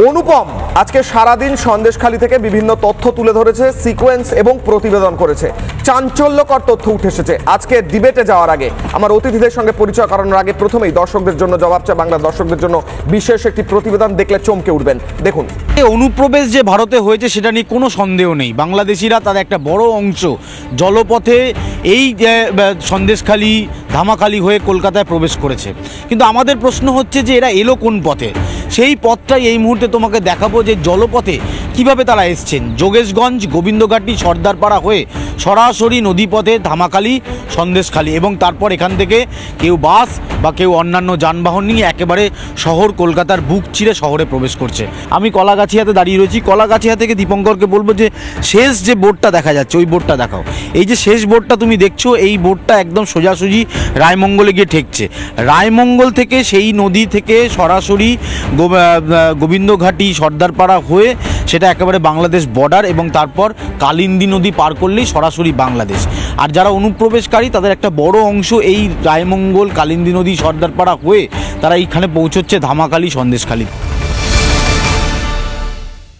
অনুপম আজকে সারাদিন সন্দেশখালী থেকে বিভিন্ন তথ্য তুলে ধরেছে, সিকোয়েন্স এবং প্রতিবেদন করেছে। চাঞ্চল্যকর তথ্য উঠে এসেছে। আজকে ডিবেটে যাওয়ার আগে আমার অতিথিদের সঙ্গে পরিচয় করানোর আগে প্রথমেই দর্শকদের জন্য জবাব চাই, বাংলার দর্শকদের জন্য বিশেষ একটি প্রতিবেদন দেখলে চমকে উঠবেন। দেখুন, অনুপ্রবেশ যে ভারতে হয়েছে সেটা নিয়ে কোনো সন্দেহ নেই। বাংলাদেশিরা তাদের একটা বড় অংশ জলপথে এই সন্দেশখালী ধামাখালি হয়ে কলকাতায় প্রবেশ করেছে, কিন্তু আমাদের প্রশ্ন হচ্ছে যে এরা এলো কোন পথে। সেই পথটাই এই মুহূর্তে তোমাকে দেখাবো যে জলপথে কিভাবে তারা এসছেন। যোগেশগঞ্জ, গোবিন্দঘাটি, সর্দারপাড়া হয়ে সরাসরি নদীপথে ধামাখালি, সন্দেশখালী, এবং তারপর এখান থেকে কেউ বাস বা কেউ অন্যান্য যানবাহন নিয়ে একেবারে শহর কলকাতার বুক চিরে শহরে প্রবেশ করছে। আমি কলাগাছিয়াতে দাঁড়িয়ে রয়েছি। কলাগাছিয়া থেকে দীপঙ্করকে বলবো যে শেষ যে বোর্ডটা দেখা যাচ্ছে ওই বোর্ডটা দেখাও। এই যে শেষ বোর্ডটা তুমি দেখছো, এই বোর্ডটা একদম সোজাসুজি রায়মঙ্গলে গিয়ে ঠেকছে। রায়মঙ্গল থেকে সেই নদী থেকে সরাসরি গোবিন্দঘাটি, সর্দারপাড়া হয়ে সেটা একেবারে বাংলাদেশ বর্ডার, এবং তারপর কালিন্দী নদী পার করলেই সরাসরি বাংলাদেশ। আর যারা অনুপ্রবেশকারী তাদের একটা বড় অংশ এই রায়মঙ্গল, কালিন্দী নদী, সর্দারপাড়া হয়ে তারা এইখানে পৌঁছচ্ছে ধামাখালি, সন্দেশখালী।